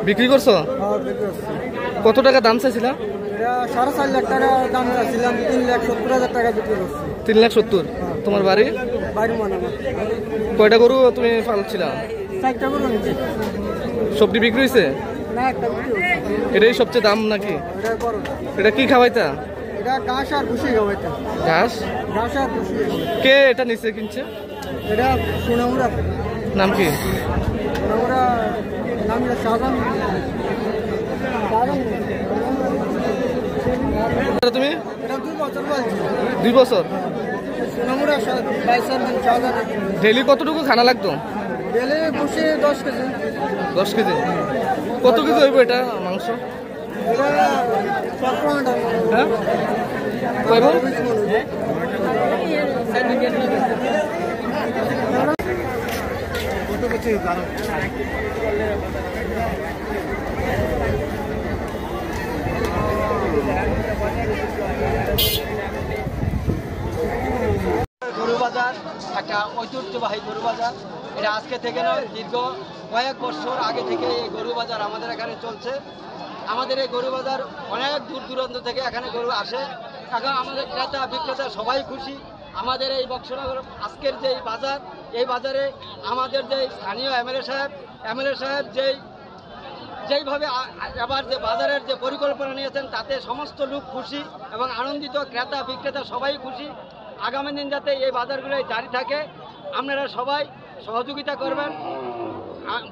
বিক্রি করছো? কত টাকা দাম চাইছিলাম? 4.5 লাখ টাকা দাম চাইছিলাম, 3,70,000 টাকা বিক্রি করছি। 3,70,000। তোমার বাড়ি? বাড়ি মনে। কয়টা গরু তুমি পালছিলা? 4টা গরু নিয়েছি। সবটি বিক্রি হয়েছে? না, একটা বিক্রি হয়েছে। এটাই সবচেয়ে দাম নাকি? এটা কি খাওয়াইতা? এটা ঘাস আর ভুসি খাওয়াইতা। ঘাস আর ভুসি। কে এটা নিচে কিনছে? এটা সোনামুড়া। নাম কি? সোনামুড়া নাম শাহজাহান। তুমি? এটা 2 বছর বলছি। 2 বছর? সোনামুড়া শাহজাহান। ডেইলি কতটুকু খানা লাগতো? ডেইলি বসে 10 কেজি। 10 কেজি? কত কেজি হইব এটা মাংস? এটা 4 হ্যাঁ, কয়ব? কত কেজি জানো? গরু বাজার একটা ঐতিহ্যবাহী গরু বাজার। এটা আজকে থেকে নয়, দীর্ঘ কয়েক বছর আগে থেকে এই গরু বাজার আমাদের এখানে চলছে। আমাদের এই গরু বাজার অনেক দূর দূরান্ত থেকে এখানে গরু আসে। এখন আমাদের ক্রেতা বিক্রেতা সবাই খুশি। আমাদের এই বক্সনগর আজকের যে বাজার, এই বাজারে আমাদের যে স্থানীয় এমএলএ সাহেব যেইভাবে এবার যে বাজারের যে পরিকল্পনা নিয়েছেন, তাতে সমস্ত লোক খুশি এবং আনন্দিত। ক্রেতা বিক্রেতা সবাই খুশি। আগামী দিন যাতে এই বাজারগুলো জারি থাকে, আপনারা সবাই সহযোগিতা করবেন।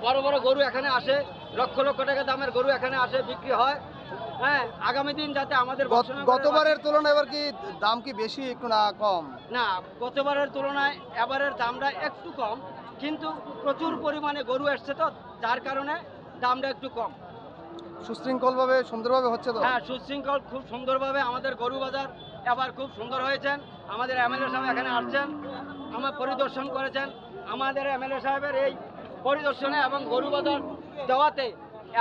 বড় বড় গরু এখানে আসে, লক্ষ লক্ষ টাকা দামের গরু এখানে আসে, বিক্রি হয়। হ্যাঁ, আগামী দিন যাতে আমাদের গতবারের তুলনায় এবার কি দাম কি বেশি একটু না কম? না, গতবারের তুলনায় এবারের দামটা একটু কম, কিন্তু প্রচুর পরিমাণে গরু আসছে, তো যার কারণে দামটা একটু কম। সুশৃঙ্খলভাবে সুন্দরভাবে হচ্ছে তো? হ্যাঁ, সুশৃঙ্খল খুব সুন্দরভাবে আমাদের গরু বাজার এবার খুব সুন্দর হয়েছেন। আমাদের এমএলএ সাহেব এখানে আসছেন, আমার পরিদর্শন করেছেন। আমাদের এমএলএ সাহেবের এই পরিদর্শনে এবং গরু বাজার দেওয়াতে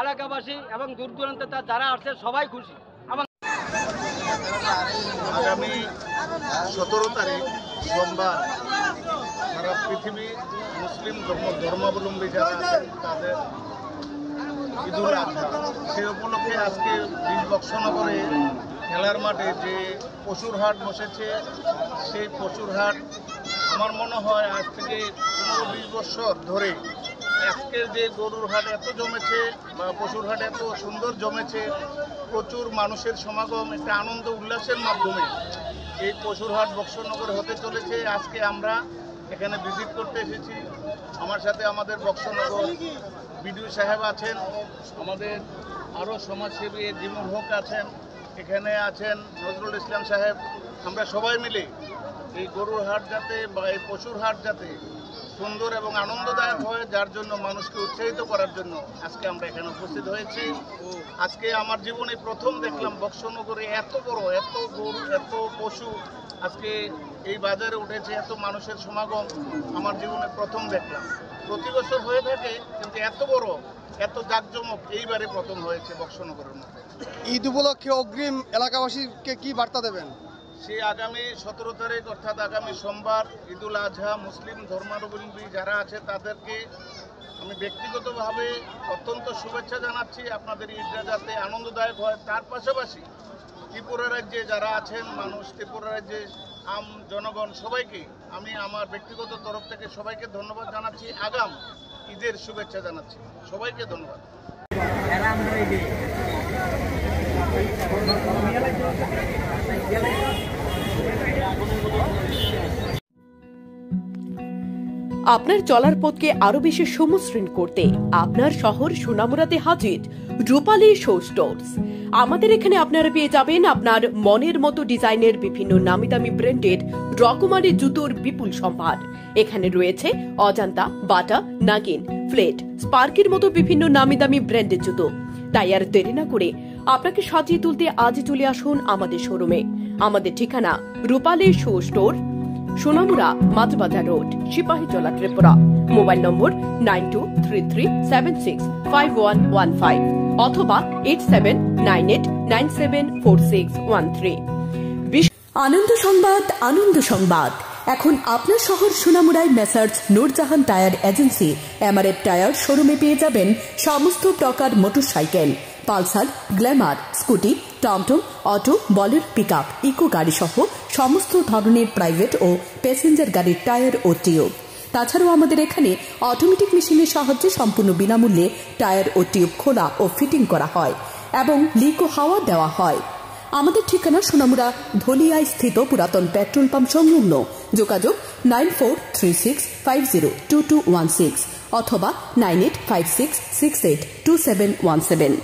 এলাকাবাসী এবং দূর দূরান্তে যারা আসছে সবাই খুশি। এবং আগামী 17 তারিখ সোমবার সারা পৃথিবী মুসলিম ধর্মাবলম্বী যারা আছেন তাদের ঈদুল আজহা, সে উপলক্ষে আজকে বক্সনগরে খেলার মাঠে যে পশুর হাট বসেছে, সেই পশুর হাট আমার মনে হয় আজ থেকে 15-20 বছর ধরে আজকের যে গরুর হাট এত জমেছে বা পশুর হাট এত সুন্দর জমেছে, প্রচুর মানুষের সমাগম, একটা আনন্দ উল্লাসের মাধ্যমে এই পশুর হাট বক্সনগরে হতে চলেছে। আজকে আমরা এখানে ভিজিট করতে এসেছি। আমার সাথে আমাদের বক্সনগর বিডিও সাহেব আছেন, আমাদের আরও সমাজসেবী জিমুল হক আছেন, এখানে আছেন নজরুল ইসলাম সাহেব। আমরা সবাই মিলে এই গরুর হাট যাতে বা এই পশুর হাট যাতে সুন্দর এবং আনন্দদায়ক হয়, যার জন্য মানুষকে উৎসাহিত করার জন্য আজকে আমরা এখানে উপস্থিত হয়েছি। আজকে আমার জীবনে প্রথম দেখলাম বক্সনগরে এত বড়, এত গরু, এত পশু আজকে এই বাজারে উঠেছে, এত মানুষের সমাগম আমার জীবনে প্রথম দেখলাম। প্রতি বছর হয়ে থাকে, কিন্তু এত বড়, এত জাঁকজমক এইবারে প্রথম হয়েছে বক্সনগরের মধ্যে। ঈদ উপলক্ষে অগ্রিম এলাকাবাসীকে কি বার্তা দেবেন? সে আগামী 17 তারিখ অর্থাৎ আগামী সোমবার ঈদুল আজহা মুসলিম ধর্মাবলম্বী যারা আছে তাদেরকে আমি ব্যক্তিগতভাবে অত্যন্ত শুভেচ্ছা জানাচ্ছি। আপনাদের ঈদটা যাতে আনন্দদায়ক হয়, তার পাশাপাশি ত্রিপুরা রাজ্যে যারা আছেন মানুষ, ত্রিপুরা রাজ্যে আম জনগণ সবাইকে আমি আমার ব্যক্তিগত তরফ থেকে সবাইকে ধন্যবাদ জানাচ্ছি, আগাম ঈদের শুভেচ্ছা জানাচ্ছি। সবাইকে ধন্যবাদ। আপনার চলার পথকে আরো বেশি সমশ্রীণ করতে আপনার শহর সোনামুড়াতে হাজির রূপালী শো স্টোর্স। আমাদের এখানে আপনারা পেয়ে যাবেন আপনার মনের মতো ডিজাইনের বিভিন্ন নামি দামি ব্র্যান্ডেড রকমারি জুতোর বিপুল সম্ভার। এখানে রয়েছে অজান্তা, বাটা, নাগিন, ফ্লেট, স্পার্কের মতো বিভিন্ন নামি দামি ব্র্যান্ডের জুতো। তাই আর দেরি না করে আপনাকে সাজিয়ে তুলতে আজই চলে আসুন আমাদের শোরুমে। আমাদের ঠিকানা Rupali show store, Sonamura, Majhbazar road, Sepahijala, Tripura. Mobile number 9233765115 অথবা 8798974613। আনন্দ সংবাদ, আনন্দ সংবাদ। এখন আপনার শহর সোনামুড়ায় Messrs Nurjahan tyre agency MRF tyre শোরুমে পেয়ে যাবেন সমস্ত প্রকার মোটরসাইকেল, পালসার, গ্ল্যামার, স্কুটি, টমটম, অটো, বলের, পিকআপ, ইকো গাড়ি সহ সমস্ত ধরনের প্রাইভেট ও প্যাসেঞ্জার গাড়ির টায়ার ও টিউব। তাছাড়াও আমাদের এখানে অটোমেটিক মেশিনের সাহায্যে সম্পূর্ণ বিনামূল্যে টায়ার ও টিউব খোলা ও ফিটিং করা হয় এবং লিক ও হাওয়া দেওয়া হয়। আমাদের ঠিকানা সোনামুড়া ধলিয়ায় স্থিত পুরাতন পেট্রোল পাম্প সংলগ্ন। যোগাযোগ 9436502216 অথবা 9856682717।